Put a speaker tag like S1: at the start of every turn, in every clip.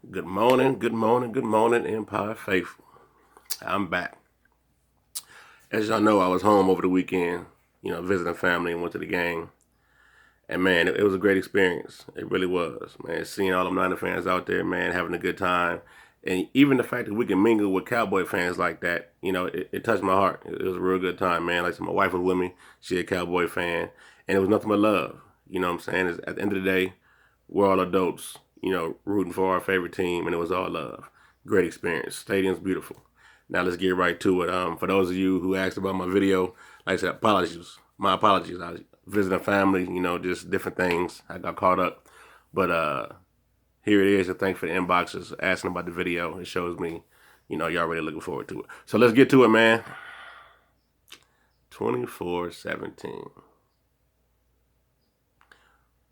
S1: Good morning, good morning, good morning, Empire Faithful. I'm back. As y'all know, I was home over the weekend, visiting family and went to the game. And man, it was a great experience. It really was, man. Seeing all them Niner fans out there, man, having a good time. And even the fact that we can mingle with Cowboy fans like that, it touched my heart. It was a real good time, man. Like I said, my wife was with me. She a Cowboy fan. And it was nothing but love. You know what I'm saying? At the end of the day, we're all adults, rooting for our favorite team, and it was all love. Great experience. Stadium's beautiful. Now let's get right to it. For those of you who asked about my video, like I said, apologies. My apologies. I was visiting family, just different things. I got caught up. But here it is. And thanks for the inboxes asking about the video. It shows me, y'all really looking forward to it. So let's get to it, man. 24-17.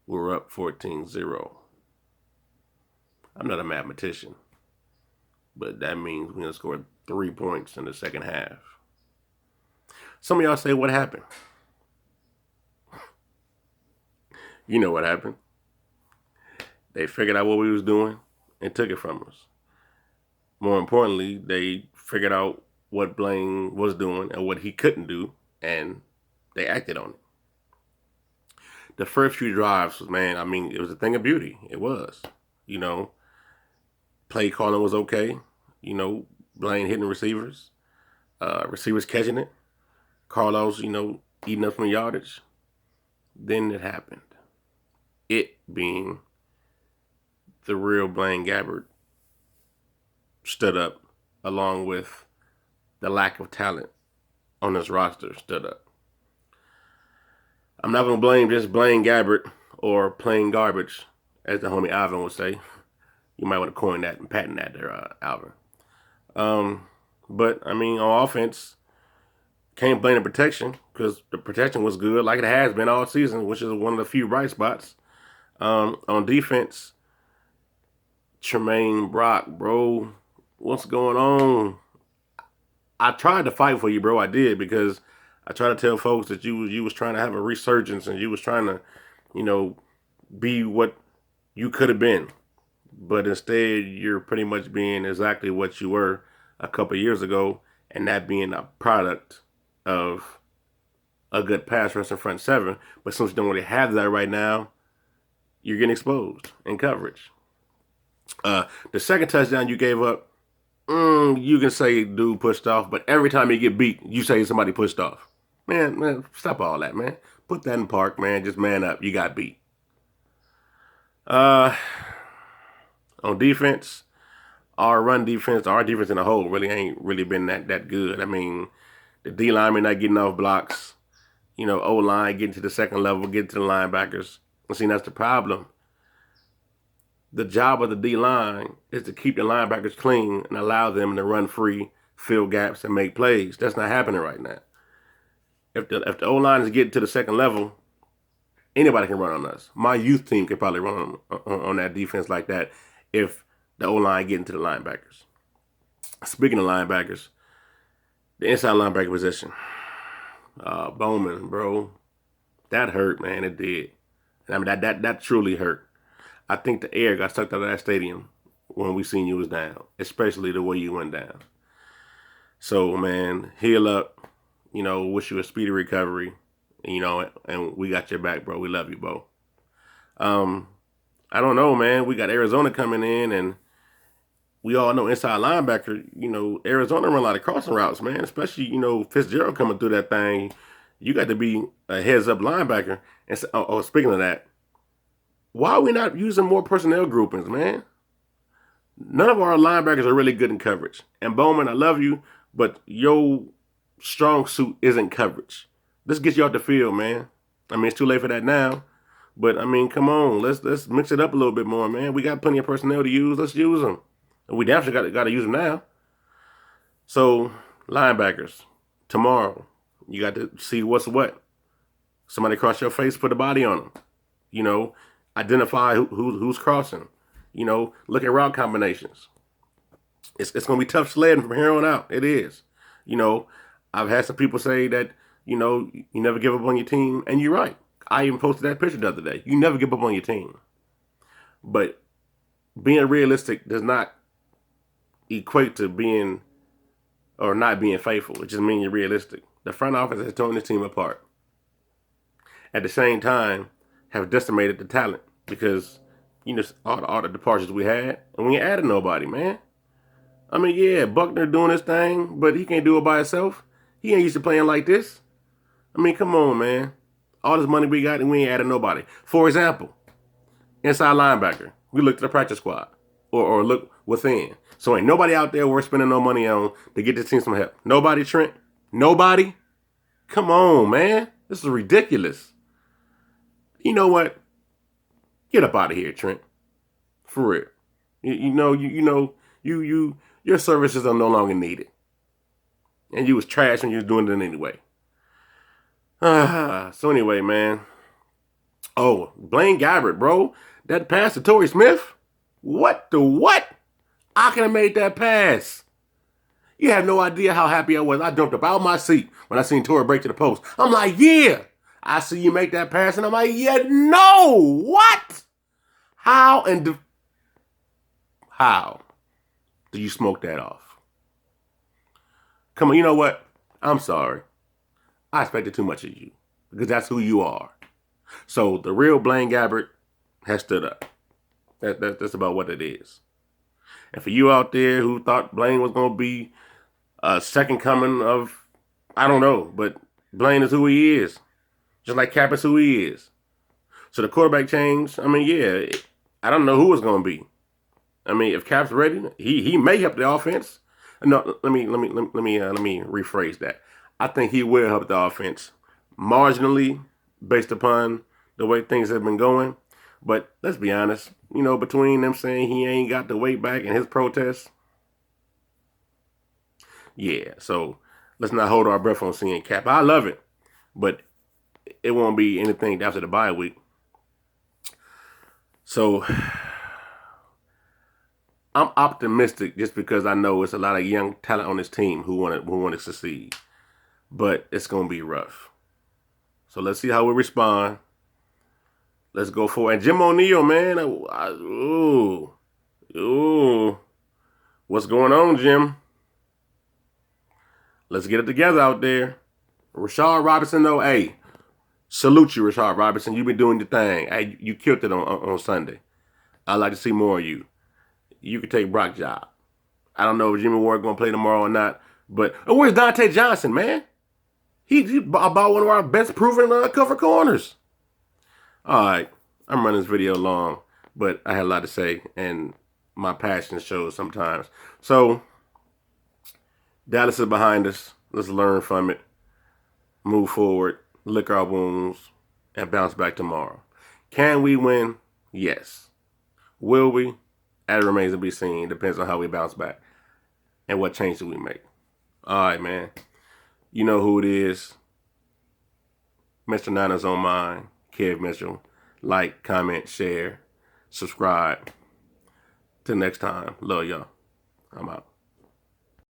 S1: We're up 14-0. I'm not a mathematician, but that means we're going to score 3 points in the second half. Some of y'all say, what happened? You know what happened. They figured out what we was doing and took it from us. More importantly, they figured out what Blaine was doing and what he couldn't do, and they acted on it. The first few drives, man, it was a thing of beauty. It was. Play calling was okay. Blaine hitting receivers, receivers catching it, Carlos, eating up some yardage. Then it happened. It being the real Blaine Gabbert stood up, along with the lack of talent on this roster stood up. I'm not going to blame just Blaine Gabbert or plain garbage, as the homie Alvin would say. You might want to coin that and patent that there, Alvin. But, on offense, can't blame the protection because the protection was good like it has been all season, which is one of the few bright spots. On defense, Tremaine Brock, bro, what's going on? I tried to fight for you, bro. I did because I tried to tell folks that you was trying to have a resurgence and you was trying to, be what you could have been. But instead, you're pretty much being exactly what you were a couple years ago, and that being a product of a good pass rush in front seven. But since you don't really have that right now, you're getting exposed in coverage. The second touchdown you gave up, you can say dude pushed off, but every time you get beat, you say somebody pushed off. Man, stop all that, man. Put that in park, man. Just man up. You got beat. On defense, our defense in a whole really ain't really been that good. The D linemen not getting off blocks. O line getting to the second level, getting to the linebackers. See, that's the problem. The job of the D line is to keep the linebackers clean and allow them to run free, fill gaps, and make plays. That's not happening right now. If the O line is getting to the second level, anybody can run on us. My youth team could probably run on that defense like that if the O line get into the linebackers. Speaking of linebackers, the inside linebacker position, Bowman, bro, that hurt, man. It did. That truly hurt. I think the air got sucked out of that stadium when we seen you was down, especially the way you went down. So, man, heal up. Wish you a speedy recovery. And we got your back, bro. We love you, bro. I don't know, man. We got Arizona coming in, and we all know inside linebacker, Arizona run a lot of crossing routes, man. Especially, Fitzgerald coming through that thing. You got to be a heads-up linebacker. And so, speaking of that, why are we not using more personnel groupings, man? None of our linebackers are really good in coverage. And Bowman, I love you, but your strong suit isn't coverage. Let's get you off the field, man. It's too late for that now. But come on, let's mix it up a little bit more, man. We got plenty of personnel to use. Let's use them. And we definitely got to use them now. So linebackers, tomorrow you got to see what's what. Somebody cross your face, put a body on them. Identify who's crossing. Look at route combinations. It's gonna be tough sledding from here on out. It is. I've had some people say that you never give up on your team, and you're right. I even posted that picture the other day. You never give up on your team, but being realistic does not equate to being or not being faithful. It just means you're realistic. The front office has torn this team apart. At the same time, have decimated the talent because all the departures we had, and we ain't added nobody, man. I mean, yeah, Buckner doing his thing, but he can't do it by himself. He ain't used to playing like this. I mean, come on, man. All this money we got and we ain't added nobody. For example, inside linebacker, we looked at the practice squad or look within. So ain't nobody out there we're spending no money on to get this team some help. Nobody, Trent? Nobody? Come on, man. This is ridiculous. You know what? Get up out of here, Trent. For real. Your services are no longer needed. And you was trash when you was doing it anyway. So anyway, man. Oh, Blaine Gabbert, bro. That pass to Torrey Smith? What the what? I could have made that pass. You have no idea how happy I was. I jumped up out of my seat when I seen Torrey break to the post. I'm like, yeah. I see you make that pass, and I'm like, yeah, no. What? How do you smoke that off? Come on, you know what? I'm sorry. I expected too much of you because that's who you are. So the real Blaine Gabbert has stood up. That's about what it is. And for you out there who thought Blaine was going to be a second coming of, I don't know, but Blaine is who he is. Just like Cap is who he is. So the quarterback change, I mean, yeah, I don't know who it's going to be. I mean, if Cap's ready, he may help the offense. No, let me rephrase that. I think he will help the offense marginally based upon the way things have been going. But let's be honest, between them saying he ain't got the weight back and his protests, yeah, so let's not hold our breath on seeing Cap. I love it, but it won't be anything after the bye week. So I'm optimistic just because I know it's a lot of young talent on this team who want to succeed. But it's going to be rough. So let's see how we respond. Let's go for it. And Jim O'Neill, man. What's going on, Jim? Let's get it together out there. Rashard Robinson, though, hey, salute you, Rashard Robinson. You've been doing your thing. Hey, you killed it on Sunday. I'd like to see more of you. You could take Brock's job. I don't know if Jimmy Ward going to play tomorrow or not. But where's Dante Johnson, man? He's about one of our best proven cover corners. All right, I'm running this video long, but I had a lot to say, and my passion shows sometimes. So, Dallas is behind us. Let's learn from it, move forward, lick our wounds, and bounce back tomorrow. Can we win? Yes. Will we? That remains to be seen. Depends on how we bounce back and what changes we make. All right, man. You know who it is. Mr. Niners on Mine, Kev Mitchell. Like, comment, share, subscribe. Till next time. Love y'all. I'm out.